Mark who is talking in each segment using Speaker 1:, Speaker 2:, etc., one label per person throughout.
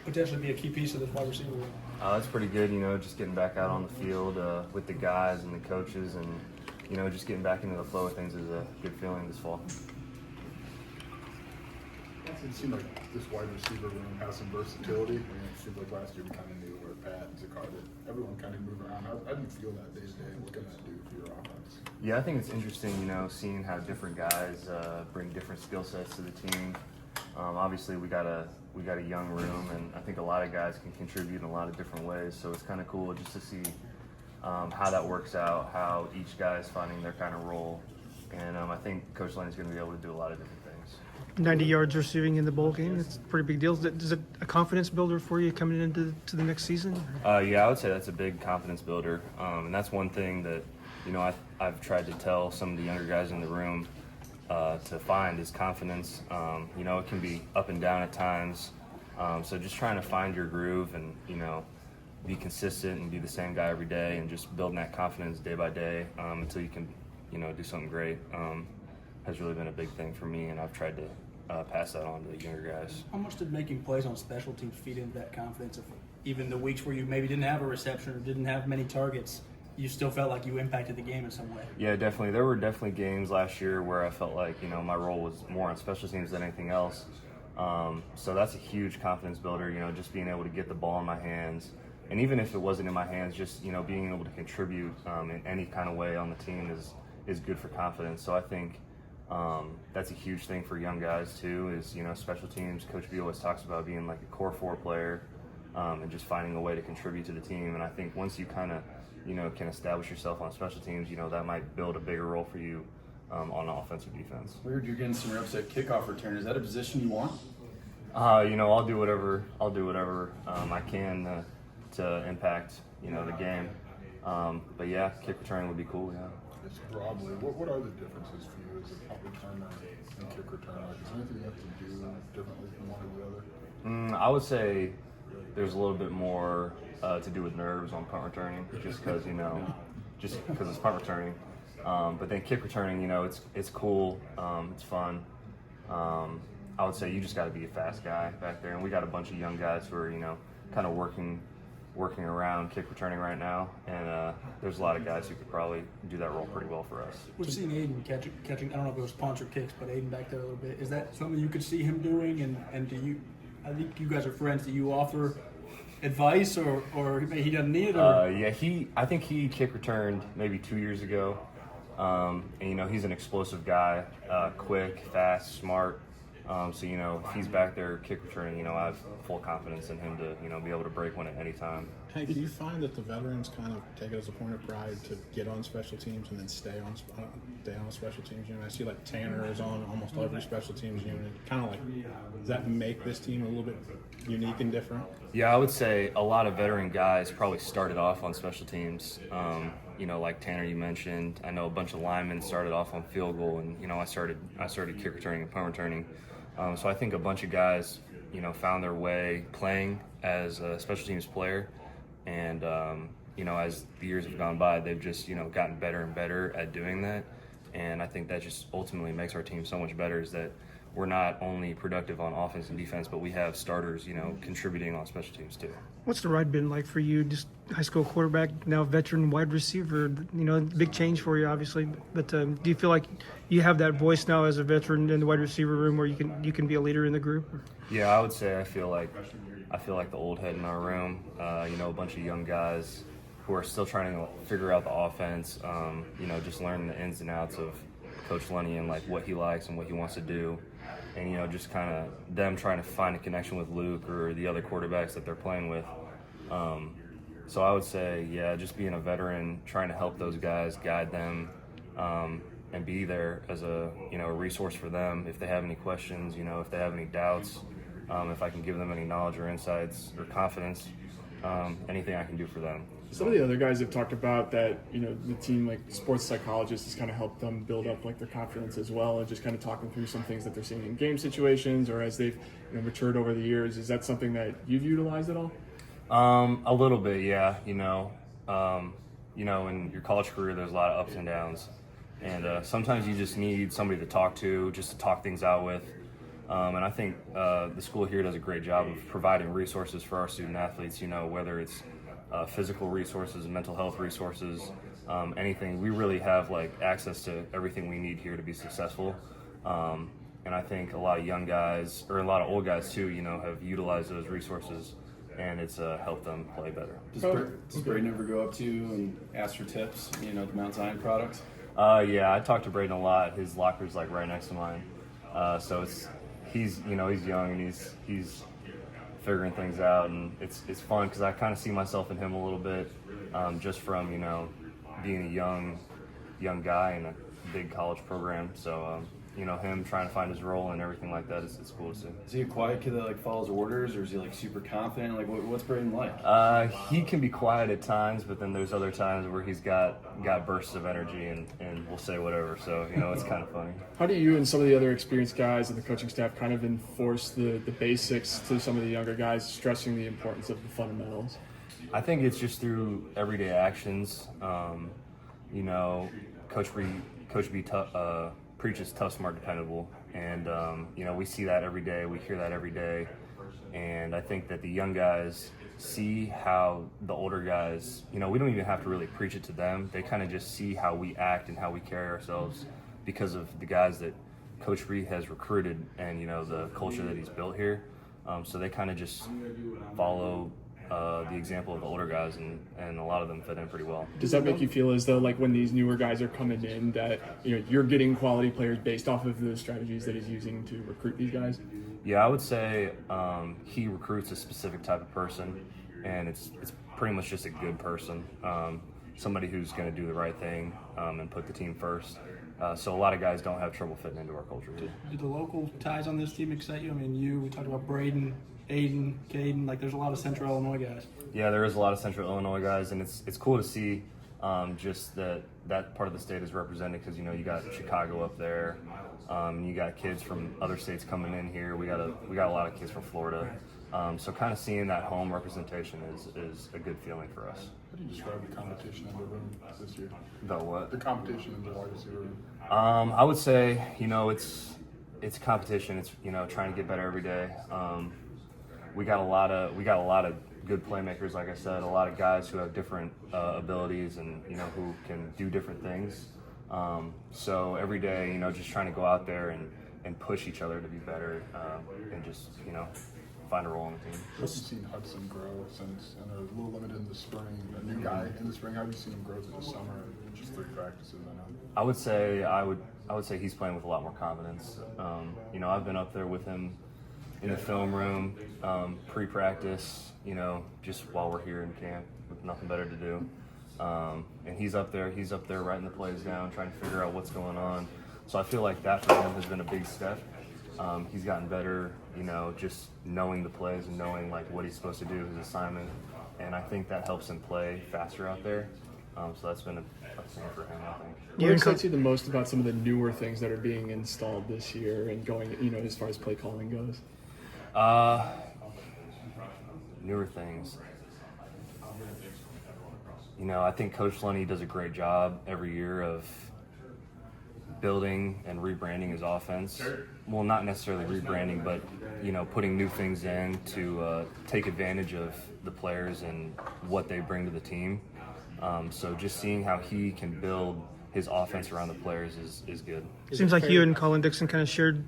Speaker 1: potentially be a key piece of this wide receiver room?
Speaker 2: It's pretty good, just getting back out on the field with the guys and the coaches, and just getting back into the flow of things is a good feeling this fall.
Speaker 3: It seems like this wide receiver room has some versatility. It seems like last year we kind of knew where Pat and Zakar did. Everyone kind of moved around. How do you feel that day to day? What can that do for your offense?
Speaker 2: Yeah, I think it's interesting, seeing how different guys bring different skill sets to the team. Obviously, we got a young room, and I think a lot of guys can contribute in a lot of different ways. So it's kind of cool just to see how that works out, how each guy is finding their kind of role. And I think Coach Lenny's going to be able to do a lot of different things.
Speaker 4: 90 yards receiving in the bowl game, it's a pretty big deal. Is it a confidence builder for you coming into the next season?
Speaker 2: Yeah, I would say that's a big confidence builder. And that's one thing that, I've tried to tell some of the younger guys in the room to find is confidence. It can be up and down at times. So just trying to find your groove and, be consistent and be the same guy every day and just building that confidence day by day until you can, do something great has really been a big thing for me, and I've tried to pass that on to the younger guys.
Speaker 1: How much did making plays on special teams feed into that confidence? If even the weeks where you maybe didn't have a reception or didn't have many targets, you still felt like you impacted the game in some way?
Speaker 2: Yeah, definitely. There were definitely games last year where I felt like, my role was more on special teams than anything else. So that's a huge confidence builder, just being able to get the ball in my hands. And even if it wasn't in my hands, just, being able to contribute in any kind of way on the team is good for confidence. So I think that's a huge thing for young guys too, is, special teams. Coach B always talks about being like a core 4 player and just finding a way to contribute to the team. And I think once you kind of, can establish yourself on special teams, that might build a bigger role for you on offense or defense.
Speaker 5: We heard you're getting some reps at kickoff return. Is that a position you want?
Speaker 2: I'll do whatever I can to impact, the game. But yeah, kick return would be cool. Yeah.
Speaker 3: Just broadly, what are the differences for you as a punt returner and kick returner? Is there anything you have to do differently from one or the other?
Speaker 2: I would say there's a little bit more to do with nerves on punt returning, just because it's punt returning. But then kick returning, it's cool, it's fun. I would say you just got to be a fast guy back there, and we got a bunch of young guys who are kind of working around kick returning right now, and there's a lot of guys who could probably do that role pretty well for us.
Speaker 1: We've seen Aiden catching. I don't know if it was punts or kicks, but Aiden back there a little bit. Is that something you could see him doing? And do you? I think you guys are friends. Do you offer advice, or he doesn't need it?
Speaker 2: Yeah, I think he kick returned maybe 2 years ago, and he's an explosive guy, quick, fast, smart. So if he's back there kick returning, I have full confidence in him to be able to break one at any time.
Speaker 6: Hank, do you find that the veterans kind of take it as a point of pride to get on special teams and then stay on special teams unit? I see like Tanner is on almost every special teams unit. Kind of like, does that make this team a little bit unique and different?
Speaker 2: Yeah, I would say a lot of veteran guys probably started off on special teams. Like Tanner, you mentioned. I know a bunch of linemen started off on field goal, and I started kick returning and punt returning. So I think a bunch of guys, found their way playing as a special teams player, and as the years have gone by, they've just gotten better and better at doing that. And I think that just ultimately makes our team so much better, is that we're not only productive on offense and defense, but we have starters, contributing on special teams too.
Speaker 4: What's the ride been like for you? Just high school quarterback, now veteran wide receiver. Big change for you, obviously. But do you feel like you have that voice now as a veteran in the wide receiver room, where you can be a leader in the group?
Speaker 2: Yeah, I would say I feel like the old head in our room. A bunch of young guys who are still trying to figure out the offense. Just learning the ins and outs of Coach Lenny and like what he likes and what he wants to do. And just kind of them trying to find a connection with Luke or the other quarterbacks that they're playing with. So I would say, yeah, just being a veteran, trying to help those guys, guide them, and be there as a resource for them if they have any questions, if they have any doubts, if I can give them any knowledge or insights or confidence, anything I can do for them.
Speaker 7: Some of the other guys have talked about that, the team, like sports psychologists, has kind of helped them build up like their confidence as well, and just kind of talking through some things that they're seeing in game situations or as they've matured over the years. Is that something that you've utilized at all?
Speaker 2: A little bit, yeah. In your college career, there's a lot of ups and downs, and sometimes you just need somebody to talk to, just to talk things out with. And I think the school here does a great job of providing resources for our student athletes, whether it's physical resources, mental health resources, anything. We really have like access to everything we need here to be successful. And I think a lot of young guys, or a lot of old guys too, have utilized those resources, and it's helped them play better.
Speaker 5: Does Braden ever go up to you and ask for tips? The Mount Zion products.
Speaker 2: Yeah, I talk to Braden a lot. His locker's like right next to mine, so he's young and he's figuring things out, and it's fun because I kind of see myself in him a little bit, just from being a young guy in a big college program. So him trying to find his role and everything like that is cool to see.
Speaker 5: Is he a quiet kid that like follows orders, or is he like super confident? Like what's Braden like?
Speaker 2: He can be quiet at times, but then there's other times where he's got bursts of energy and will say whatever. So it's kind of funny.
Speaker 7: How do you and some of the other experienced guys and the coaching staff kind of enforce the basics to some of the younger guys, stressing the importance of the fundamentals?
Speaker 2: I think it's just through everyday actions. Coach B preaches tough, smart, dependable, and we see that every day. We hear that every day, and I think that the young guys see how the older guys. We don't even have to really preach it to them. They kind of just see how we act and how we carry ourselves because of the guys that Coach Reed has recruited and the culture that he's built here. So they kind of just follow the example of the older guys, and a lot of them fit in pretty well.
Speaker 7: Does that make you feel as though, like, when these newer guys are coming in, that you're getting quality players based off of the strategies that he's using to recruit these guys?
Speaker 2: Yeah, I would say he recruits a specific type of person, and it's pretty much just a good person, somebody who's going to do the right thing and put the team first. So a lot of guys don't have trouble fitting into our culture too.
Speaker 1: Do the local ties on this team excite you? I mean, we talked about Braden, Aiden, Caden, like there's a lot of Central Illinois guys.
Speaker 2: Yeah, there is a lot of Central Illinois guys, and it's cool to see just that part of the state is represented because you got Chicago up there, you got kids from other states coming in here. We got a lot of kids from Florida, so kind of seeing that home representation is a good feeling for us.
Speaker 3: How do you describe the competition in the room this year?
Speaker 2: The what?
Speaker 3: The competition in the wide receiver room.
Speaker 2: I would say it's competition. It's trying to get better every day. We got a lot of good playmakers, like I said, a lot of guys who have different abilities and who can do different things. So every day, just trying to go out there and push each other to be better and just find a role on the team.
Speaker 3: How have you seen Hudson grow since, and a little limited in the spring, a new guy in the spring? How have you seen him grow through the summer and just 3 practices? I know.
Speaker 2: I would say he's playing with a lot more confidence. I've been up there with him in the film room, pre-practice, just while we're here in camp with nothing better to do. And he's up there writing the plays down, trying to figure out what's going on. So I feel like that for him has been a big step. He's gotten better, just knowing the plays and knowing like what he's supposed to do, his assignment. And I think that helps him play faster out there. So that's been a thing for him, I think.
Speaker 7: What excites you the most about some of the newer things that are being installed this year and going, as far as play calling goes?
Speaker 2: Newer things. I think Coach Lunny does a great job every year of building and rebranding his offense. Well, not necessarily rebranding, but putting new things in to take advantage of the players and what they bring to the team. So just seeing how he can build his offense around the players is good.
Speaker 4: It seems like you and Colin Dixon kind of shared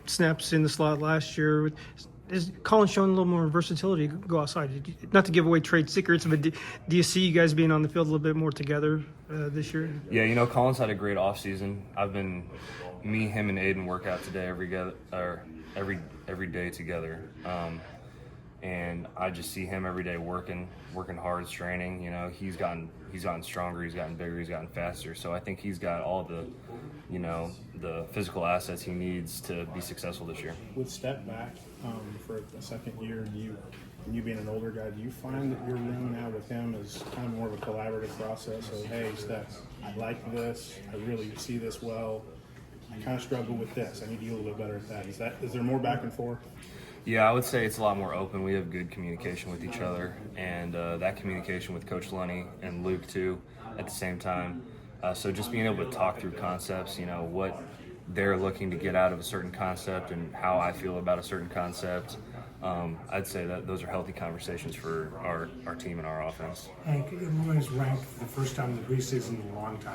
Speaker 4: snaps in the slot last year. Is Colin showing a little more versatility to go outside? Not to give away trade secrets, but do you see you guys being on the field a little bit more together this year?
Speaker 2: Yeah, Colin's had a great offseason. Me, him, and Aiden work out today every day together. And I just see him every day working hard, straining. He's gotten stronger, he's gotten bigger, he's gotten faster. So I think he's got all the physical assets he needs to be successful this year.
Speaker 6: With step back for a second year, you being an older guy, do you find that your room now with him is kind of more of a collaborative process of, hey, Steph, I like this, I really see this well, I kind of struggle with this, I need to be a little bit better at that. Is there more back and forth?
Speaker 2: Yeah, I would say it's a lot more open. We have good communication with each other, and that communication with Coach Lunny and Luke too at the same time. So just being able to talk through concepts, they're looking to get out of a certain concept and how I feel about a certain concept. I'd say that those are healthy conversations for our team and our offense.
Speaker 8: Hank, Illinois is ranked for the first time in the preseason in a long time.